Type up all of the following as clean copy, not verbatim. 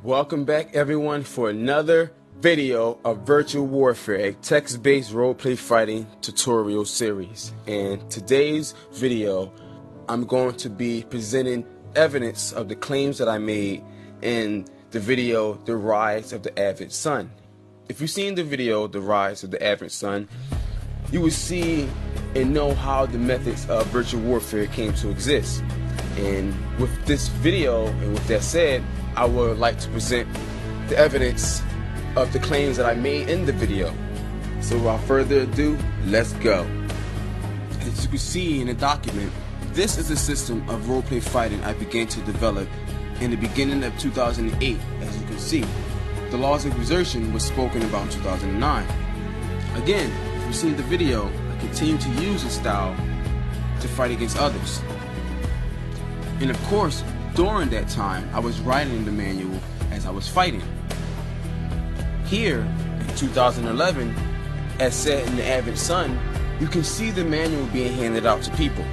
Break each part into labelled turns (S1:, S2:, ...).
S1: Welcome back everyone for another video of Virtual Warfare, a text-based roleplay fighting tutorial series. And today's video, I'm going to be presenting evidence of the claims that I made in the video, The Rise of the Avid Sun. If you've seen the video, The Rise of the Avid Sun, you will see and know how the methods of virtual warfare came to exist. And with this video, and with that said, I would like to present the evidence of the claims that I made in the video. So without further ado, let's go. As you can see in the document, this is a system of roleplay fighting I began to develop in the beginning of 2008. As you can see, the laws of exertion was spoken about in 2009. Again, if you've seen the video, I continue to use this style to fight against others. And of course, during that time, I was writing the manual as I was fighting. Here, in 2011, as said in the Avid Sun, you can see the manual being handed out to people.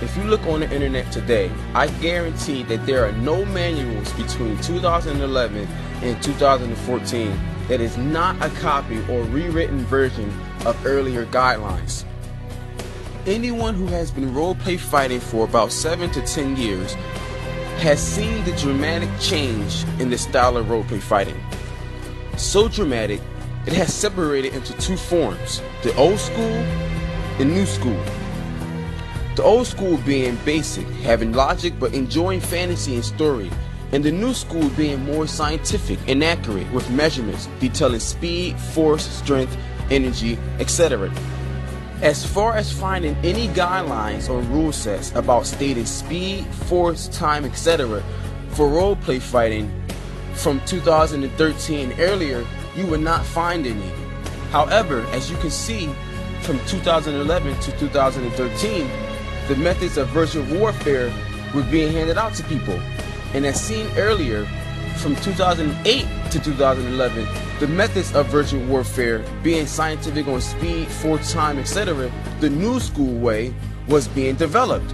S1: If you look on the internet today, I guarantee that there are no manuals between 2011 and 2014 that is not a copy or rewritten version of earlier guidelines. Anyone who has been roleplay fighting for about 7 to 10 years has seen the dramatic change in the style of roleplay fighting. So dramatic, it has separated into two forms, the old school and new school. The old school being basic, having logic but enjoying fantasy and story, and the new school being more scientific and accurate with measurements detailing speed, force, strength, energy, etc. As far as finding any guidelines or rule sets about stating speed, force, time, etc. for roleplay fighting from 2013 and earlier, you will not find any. However, as you can see, from 2011 to 2013, the methods of virtual warfare were being handed out to people. And as seen earlier, from 2008 to 2011, the methods of virtual warfare being scientific on speed, force, time, etc., the new school way was being developed.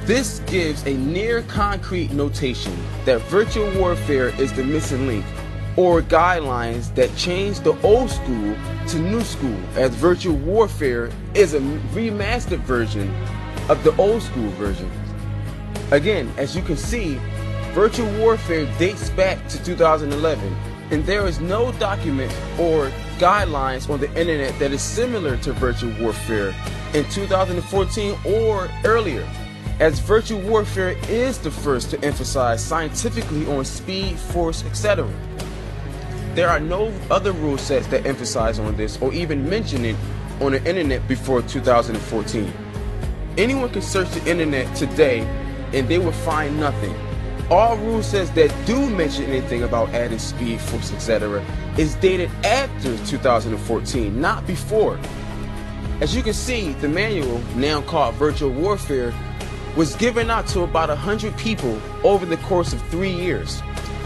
S1: This gives a near concrete notation that virtual warfare is the missing link, or guidelines that change the old school to new school, as virtual warfare is a remastered version of the old school version. Again, as you can see, virtual warfare dates back to 2011, and there is no document or guidelines on the internet that is similar to virtual warfare in 2014 or earlier, as virtual warfare is the first to emphasize scientifically on speed, force, etc. There are no other rule sets that emphasize on this or even mention it on the internet before 2014. Anyone can search the internet today and they will find nothing. All rule sets that do mention anything about adding speed, force, etc. is dated after 2014, not before. As you can see, the manual, now called Virtual Warfare, was given out to about 100 people over the course of 3 years,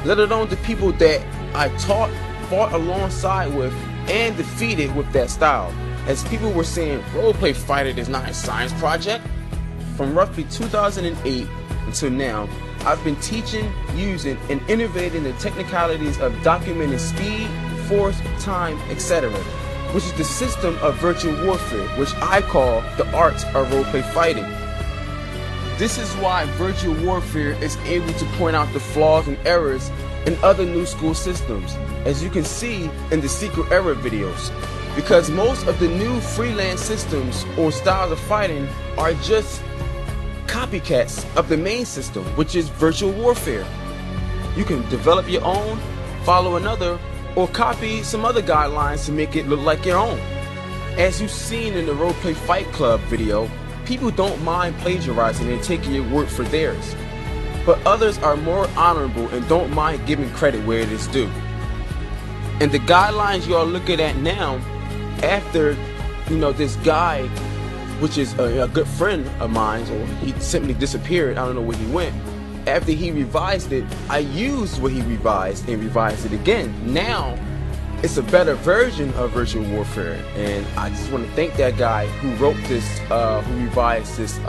S1: let alone the people that I taught, fought alongside with, and defeated with that style. As people were saying, roleplay fighting is not a science project. From roughly 2008 until now, I've been teaching, using, and innovating the technicalities of documenting speed, force, time, etc., which is the system of virtual warfare, which I call the art of roleplay fighting. This is why virtual warfare is able to point out the flaws and errors in other new school systems, as you can see in the Secret Error videos, because most of the new freelance systems or styles of fighting are just copycats of the main system, which is virtual warfare. You can develop your own, follow another, or copy some other guidelines to make it look like your own. As you've seen in the Roleplay Fight Club video, people don't mind plagiarizing and taking your work for theirs, but others are more honorable and don't mind giving credit where it is due. And the guidelines you are looking at now, after this guy, which is a good friend of mine, or he simply disappeared, I don't know where he went. After he revised it, I used what he revised and revised it again. Now, it's a better version of virtual warfare, and I just want to thank that guy who wrote this, who revised this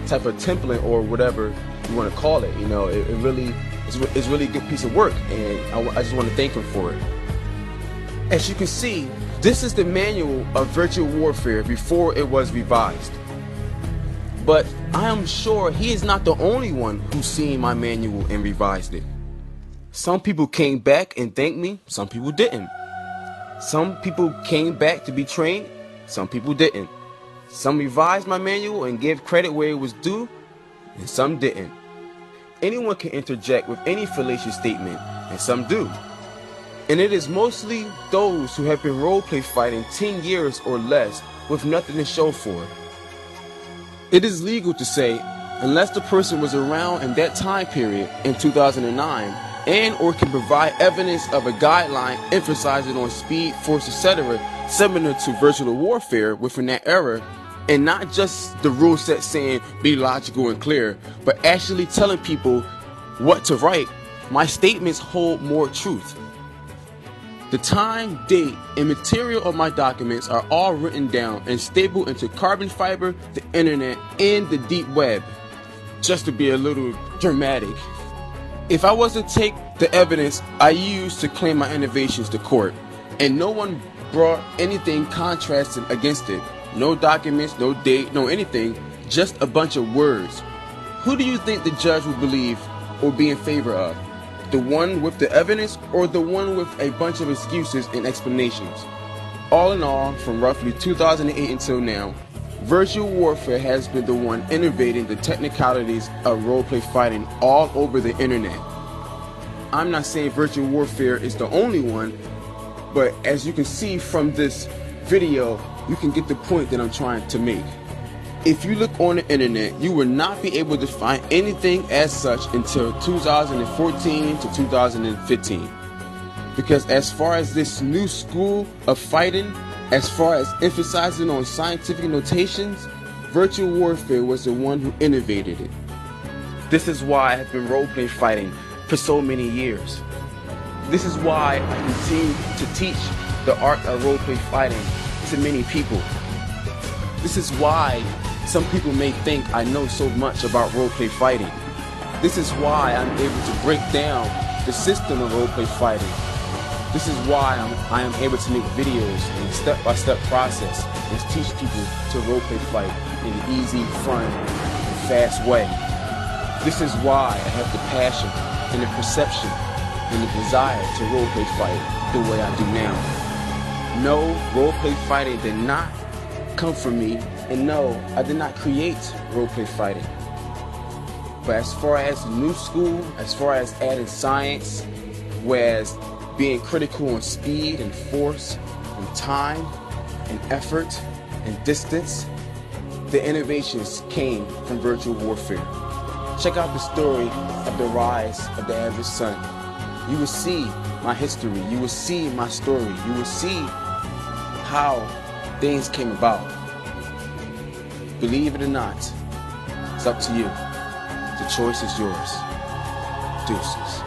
S1: type of template or whatever you want to call it. It really It's really a good piece of work, and I just want to thank him for it. As you can see, this is the manual of virtual warfare before it was revised. But I am sure he is not the only one who's seen my manual and revised it. Some people came back and thanked me, some people didn't. Some people came back to be trained, some people didn't. Some revised my manual and gave credit where it was due, and some didn't. Anyone can interject with any fallacious statement, and some do. And it is mostly those who have been roleplay fighting 10 years or less with nothing to show for it. It is legal to say, unless the person was around in that time period in 2009 and or can provide evidence of a guideline emphasizing on speed, force, etc. similar to virtual warfare within that era, and not just the rule set saying be logical and clear, but actually telling people what to write, my statements hold more truth. The time, date, and material of my documents are all written down and stapled into carbon fiber, the internet, and the deep web, just to be a little dramatic. If I was to take the evidence I used to claim my innovations to court, and no one brought anything contrasting against it, no documents, no date, no anything, just a bunch of words, who do you think the judge would believe or be in favor of? The one with the evidence or the one with a bunch of excuses and explanations? All in all, from roughly 2008 until now, virtual warfare has been the one innovating the technicalities of roleplay fighting all over the internet. I'm not saying virtual warfare is the only one, but as you can see from this video, you can get the point that I'm trying to make. If you look on the internet, you will not be able to find anything as such until 2014 to 2015. Because as far as this new school of fighting, as far as emphasizing on scientific notations, virtual warfare was the one who innovated it. This is why I have been roleplay fighting for so many years. This is why I continue to teach the art of roleplay fighting to many people. This is why some people may think I know so much about roleplay fighting. This is why I'm able to break down the system of roleplay fighting. This is why I am able to make videos in a step-by-step process and teach people to roleplay fight in an easy, fun, and fast way. This is why I have the passion and the perception and the desire to roleplay fight the way I do now. No, roleplay fighting did not come from me, and no, I did not create roleplay fighting. But as far as new school, as far as adding science, whereas being critical on speed and force and time and effort and distance, the innovations came from virtual warfare. Check out the story of the rise of the average son. You will see my history, you will see my story, you will see how things came about. Believe it or not, it's up to you. The choice is yours. Deuces.